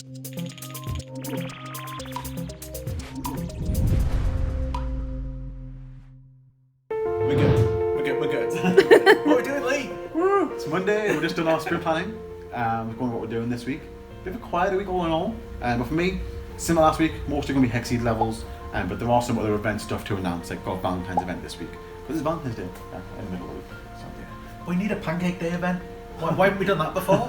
We're good. What are we doing, Lee? Woo! It's Monday, we're just doing our sprint planning. We're going what we're doing this week. Bit of a quieter week all in all. But for me, similar last week, mostly going to be Hexseed levels. But there are some other event stuff to announce, like got Valentine's event this week. But this is Valentine's Day in the middle of the week. So, yeah. We need a pancake day event. Why haven't we done that before?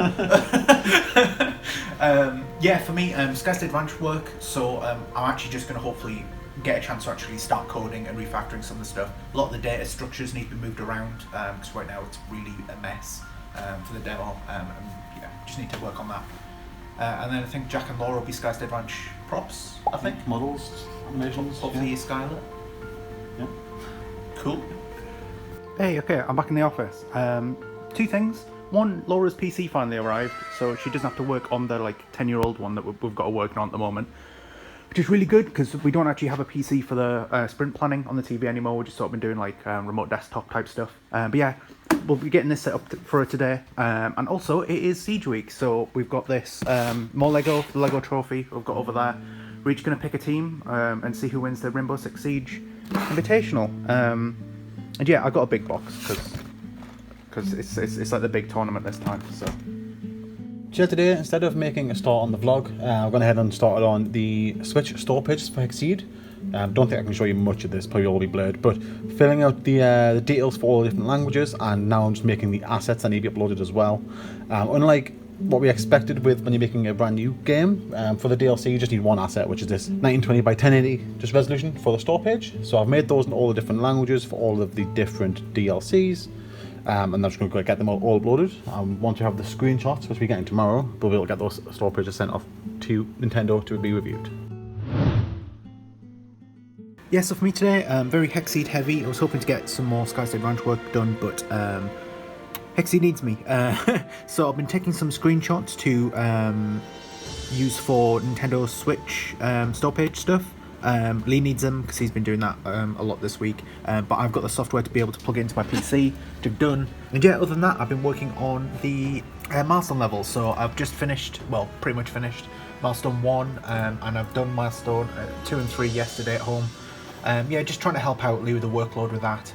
Yeah, for me, Skystead Ranch work. So I'm actually just going to hopefully get a chance to actually start coding and refactoring some of the stuff. A lot of the data structures need to be moved around because right now it's really a mess for the demo. And yeah, just need to work on that. And then I think Jack and Laura will be Skystead Ranch props. I think models, animations. Hopefully, Skylet. Yeah. Cool. Hey, okay, I'm back in the office. Two things. One, Laura's PC finally arrived, so she doesn't have to work on the 10-year-old one that we've got her working on at the moment, which is really good because we don't actually have a PC for the sprint planning on the TV anymore. We've just sort of been doing remote desktop type stuff. But yeah, we'll be getting this set up for her today. And also, it is Siege Week, so we've got this more Lego, the Lego trophy we've got over there. We're each going to pick a team and see who wins the Rainbow Six Siege Invitational. And yeah, I got a big box because it's like the big tournament this time. So Today, instead of making a start on the vlog, I've gone ahead and started on the Switch store pages for Hexseed. Don't think I can show you much of this, probably all be blurred, but filling out the details for all the different languages, and now I'm just making the assets that need to be uploaded as well. Unlike what we expected with when you're making a brand new game, for the DLC you just need one asset, which is this 1920 by 1080 just resolution for the store page. So I've made those in all the different languages for all of the different DLCs. And I'm just going to get them all uploaded. Once we have the screenshots, which we're getting tomorrow, we'll be able to get those store pages sent off to Nintendo to be reviewed. yeah, so for me today, very Hexseed heavy. I was hoping to get some more Skystead Ranch work done, but Hexseed needs me. So I've been taking some screenshots to use for Nintendo Switch store page stuff. Lee needs them because he's been doing that a lot this week, but I've got the software to be able to plug it into my PC to have done. And yeah, other than that, I've been working on the milestone levels. So I've just finished, well, pretty much finished milestone 1, and I've done milestone 2 and 3 yesterday at home. Yeah, just trying to help out Lee with the workload with that.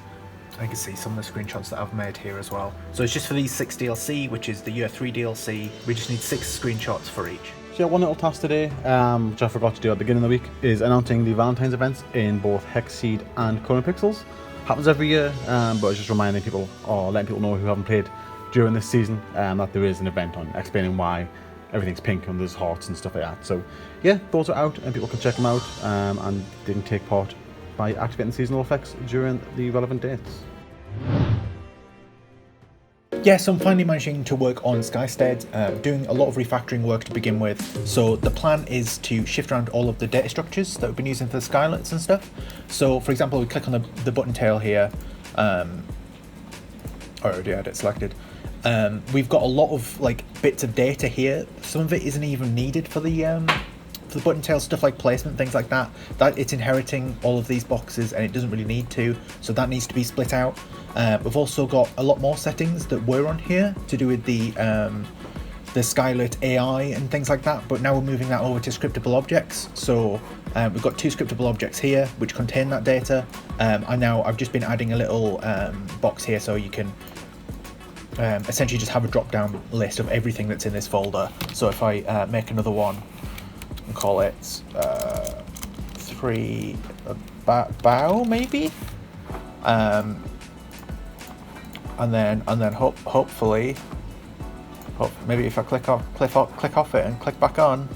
I can see some of the screenshots that I've made here as well. So it's just for these 6 DLC, which is the Year 3 DLC. We just need 6 screenshots for each. So yeah, one little task today, which I forgot to do at the beginning of the week, is announcing the Valentine's events in both Hexseed and Current Pixels. Happens every year, but it's just reminding people, or letting people know who haven't played during this season, that there is an event on, explaining why everything's pink and there's hearts and stuff like that. So yeah, those are out and people can check them out, and they can take part by activating seasonal effects during the relevant dates. Yeah, so I'm finally managing to work on Skystead, doing a lot of refactoring work to begin with. So the plan is to shift around all of the data structures that we've been using for the Skylets and stuff. So for example, we click on the button tail here. I already had it selected. We've got a lot of bits of data here. Some of it isn't even needed for the button tail stuff, like placement, things like that. That it's inheriting all of these boxes and it doesn't really need to, so that needs to be split out. We've also got a lot more settings that were on here to do with the Skylet AI and things like that, but now we're moving that over to scriptable objects. So we've got 2 scriptable objects here which contain that data, and now I've just been adding a little box here so you can essentially just have a drop down list of everything that's in this folder. So if I make another one and call it 3 bow maybe, and then hopefully maybe if I click off it and click back on,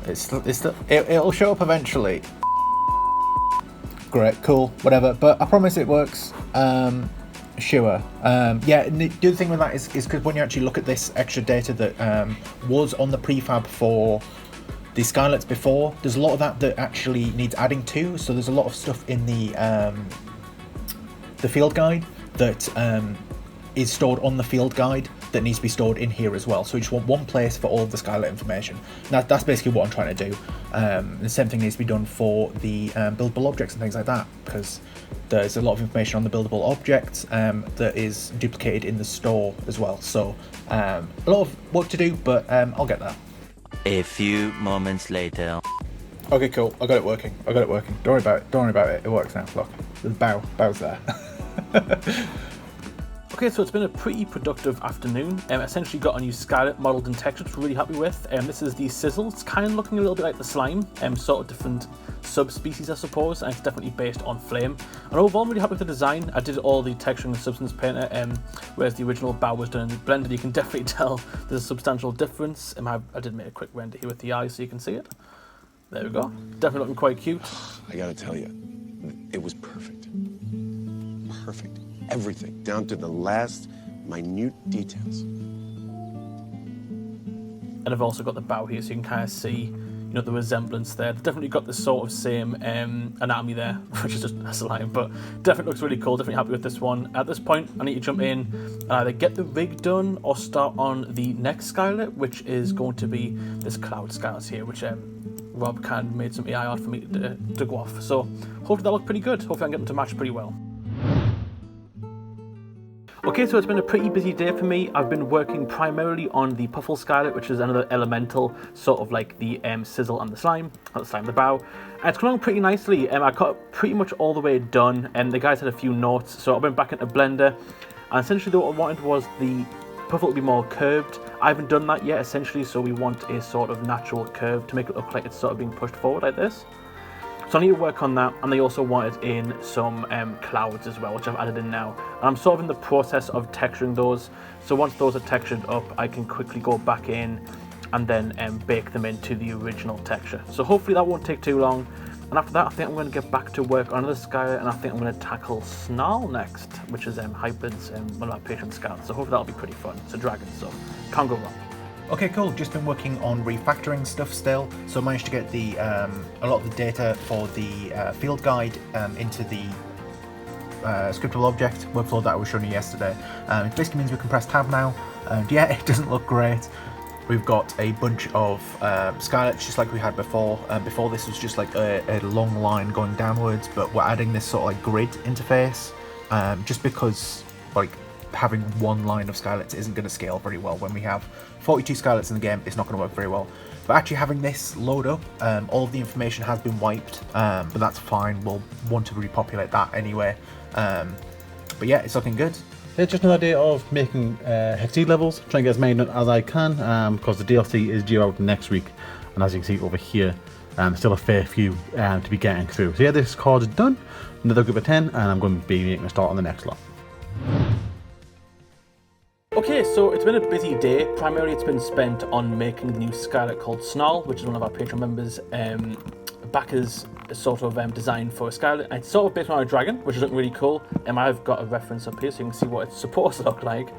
it'll show up eventually. Great, cool, whatever. But I promise it works. Sure. Yeah, the other thing with that is because when you actually look at this extra data that was on the prefab for the Skylets before, there's a lot of that actually needs adding to. So there's a lot of stuff in the field guide that is stored on the field guide that needs to be stored in here as well. So we just want one place for all of the Skylet information. That's basically what I'm trying to do. The same thing needs to be done for the buildable objects and things like that, because there's a lot of information on the buildable objects that is duplicated in the store as well. So a lot of work to do, but I'll get there. A few moments later. Okay, cool. I got it working. Don't worry about it. Don't worry about it. It works now. Look, the bow's there. Okay, so it's been a pretty productive afternoon. Essentially got a new Skylet modelled and textured, which I'm really happy with. This is the Sizzle. It's kind of looking a little bit like the slime, sort of different subspecies, I suppose, and it's definitely based on flame. And overall, I'm really happy with the design. I did all the texturing in Substance Painter, whereas the original bow was done in Blender. You can definitely tell there's a substantial difference. I did make a quick render here with the eyes so you can see it. There we go. Definitely looking quite cute. I gotta tell you, it was perfect. Perfect. Everything, down to the last minute details. And I've also got the bow here so you can kind of see, the resemblance there. They've definitely got the sort of same anatomy there, which is just a slime, but definitely looks really cool. Definitely happy with this one. At this point, I need to jump in and either get the rig done or start on the next Skylet, which is going to be this Cloud Skylet here, which Rob kind of made some AI art for me to go off. So hopefully that'll look pretty good. Hopefully I can get them to match pretty well. Okay, so it's been a pretty busy day for me. I've been working primarily on the Puffle Skylet, which is another elemental, sort of like the Sizzle and the slime, not the slime, the bow. And it's going along pretty nicely. I got pretty much all the way done, and the guys had a few notes, so I went back into Blender, and essentially what I wanted was the Puffle to be more curved. I haven't done that yet, essentially, so we want a sort of natural curve to make it look like it's sort of being pushed forward like this. So I need to work on that, and they also wanted in some clouds as well, which I've added in now. And I'm sort of in the process of texturing those, so once those are textured up, I can quickly go back in and then bake them into the original texture. So hopefully that won't take too long, and after that I think I'm going to get back to work on another Skylet, and I think I'm going to tackle Snarl next, which is Hybrids, one of my patient Skylets, so hopefully that'll be pretty fun. It's a dragon, so can't go wrong. Okay, cool. Just been working on refactoring stuff still, so I managed to get the a lot of the data for the field guide into the scriptable object workflow that I was showing you yesterday. It basically means we can press tab now, and yeah, it doesn't look great. We've got a bunch of Skylets just like we had before. Before this was just like a long line going downwards, but we're adding this sort of like grid interface, just because like having one line of Skylets isn't going to scale very well. When we have 42 Skylets in the game, it's not going to work very well. But actually having this load up, all of the information has been wiped, but that's fine. We'll want to repopulate that anyway. But yeah, it's looking good. It's just another day of making Hexseed levels, trying to get as many done as I can, because the DLC is due out next week, and as you can see over here, still a fair few to be getting through. So yeah, this card is done, another group of 10, and I'm going to be making a start on the next lot. Okay, so it's been a busy day. Primarily it's been spent on making the new Skylet called Snarl, which is one of our Patreon members' backers sort of design for a Skylet. And it's sort of based on a dragon, which is looking really cool. I've got a reference up here so you can see what it's supposed to look like,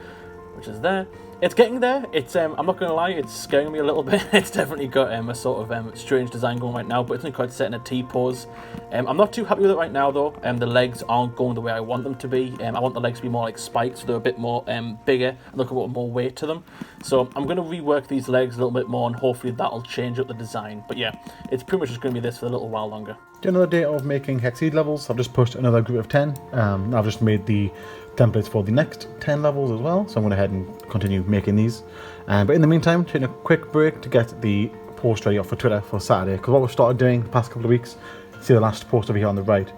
which is there. It's getting there. It's I'm not going to lie, it's scaring me a little bit. It's definitely got a sort of strange design going right now, but it's only quite set in a T-pose. I'm not too happy with it right now though. The legs aren't going the way I want them to be. I want the legs to be more like spikes, so they're a bit more bigger and look a bit more weight to them. So I'm going to rework these legs a little bit more, and hopefully that'll change up the design. But yeah, it's pretty much just going to be this for a little while longer. Another day of making Hexseed levels. I've just pushed another group of 10. I've just made the templates for the next 10 levels as well, so I'm going to head and continue making these. But in the meantime, taking a quick break to get the post ready up for Twitter for Saturday, because what we've started doing the past couple of weeks, see the last post over here on the right,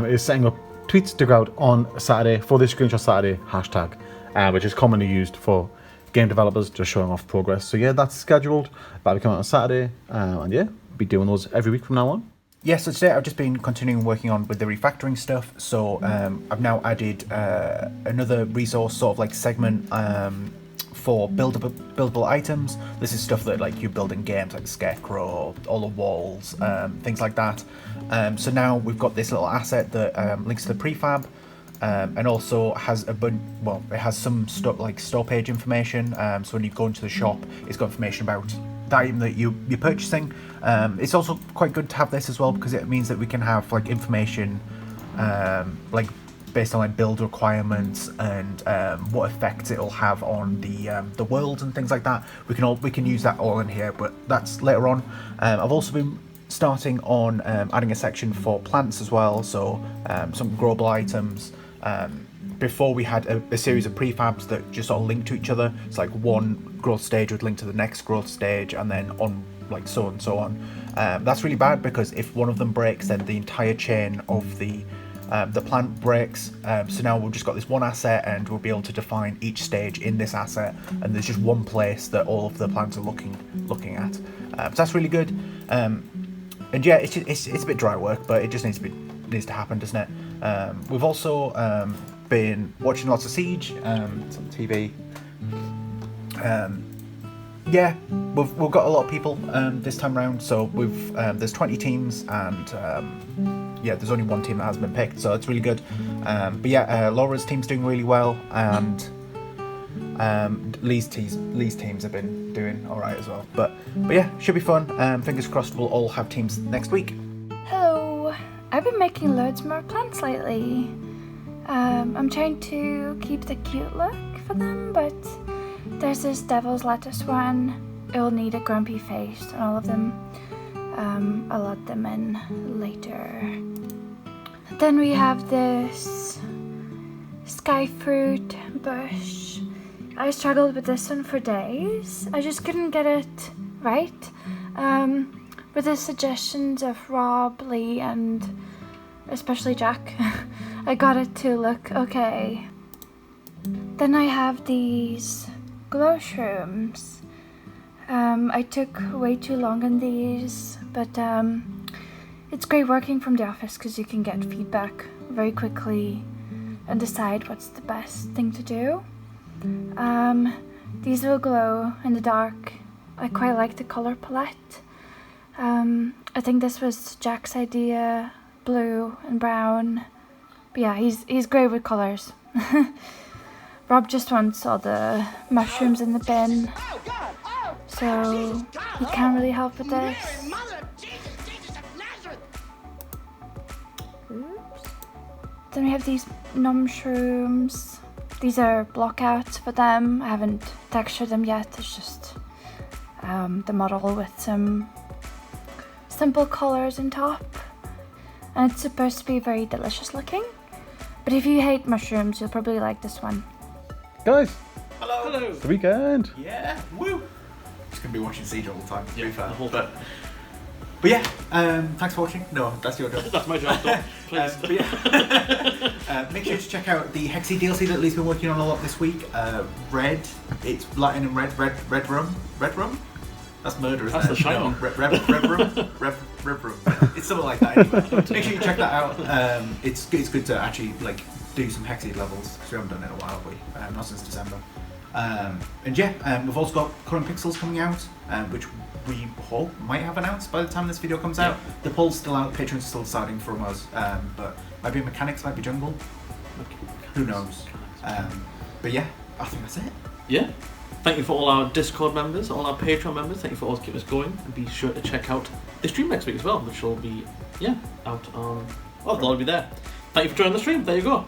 is setting up tweets to go out on Saturday for the Screenshot Saturday hashtag, which is commonly used for game developers just showing off progress. So yeah, that's scheduled. That'll be coming out on Saturday, and yeah, be doing those every week from now on. Yeah, so today I've just been continuing working on with the refactoring stuff. So I've now added another resource sort of like segment for buildable items. This is stuff that like you build in games like the Scarecrow, all the walls, things like that. So now we've got this little asset that links to the prefab, and also has it has some store page information. So when you go into the shop, it's got information about the item that you're purchasing. It's also quite good to have this as well, because it means that we can have like information like based on like build requirements and what effects it'll have on the world and things like that. We can use that all in here, but that's later on. I've also been starting on adding a section for plants as well, so some growable items, before we had a series of prefabs that just sort of linked to each other. It's like one growth stage would link to the next growth stage, and then on like so and so on. That's really bad because if one of them breaks, then the entire chain of the plant breaks. So now we've just got this one asset, and we'll be able to define each stage in this asset, and there's just one place that all of the plants are looking at. So that's really good. And yeah, it's a bit dry work, but it just needs to happen, doesn't it? We've also been watching lots of Siege. It's on TV. Yeah, we've got a lot of people this time round. So there's 20 teams, and yeah, there's only one team that hasn't been picked, so it's really good. But yeah, Laura's team's doing really well, and Lee's teams have been doing all right as well. But yeah, should be fun. Fingers crossed we'll all have teams next week. Hello, I've been making loads more plants lately. I'm trying to keep the cute look for them, but there's this devil's lettuce one. It'll need a grumpy face on all of them. I'll add them in later. Then we have this sky fruit bush. I struggled with this one for days. I just couldn't get it right. With the suggestions of Rob, Lee, and especially Jack, I got it to look okay. Then I have these glow shrooms. I took way too long on these, but it's great working from the office because you can get feedback very quickly and decide what's the best thing to do. These will glow in the dark. I quite like the color palette. I think this was Jack's idea, blue and brown. But yeah, he's great with colors. Rob just wants all the mushrooms in the bin, so he can't really help with this. Oops. Then we have these numb shrooms. These are blockouts for them. I haven't textured them yet. It's just the model with some simple colors on top, and it's supposed to be very delicious looking. But if you hate mushrooms, you'll probably like this one. Guys, Hello. it's the weekend. Yeah, woo! Just gonna be watching Siege all the time. To be fair. The whole time. But yeah, thanks for watching. No, that's your job. That's my job, though. Please. But yeah, make sure to check out the Hexy DLC that Lee's been working on a lot this week. Red, it's Latin and red rum. That's murder, isn't That's it? the shine one. Red rum. It's something like that. Anyway. Make sure you check that out. It's good to actually like do some Hexy levels because we haven't done it in a while, have we? Not since December. And yeah, we've also got Current Pixels coming out, which we hope might have announced by the time this video comes out. The poll's still out, patrons are still deciding from us, but might be mechanics, might be jungle. Who knows? But yeah, I think that's it. Yeah. Thank you for all our Discord members, all our Patreon members. Thank you for always keeping us going. And be sure to check out the stream next week as well, which will be, out on... Oh, they'll be there. Thank you for joining the stream. There you go.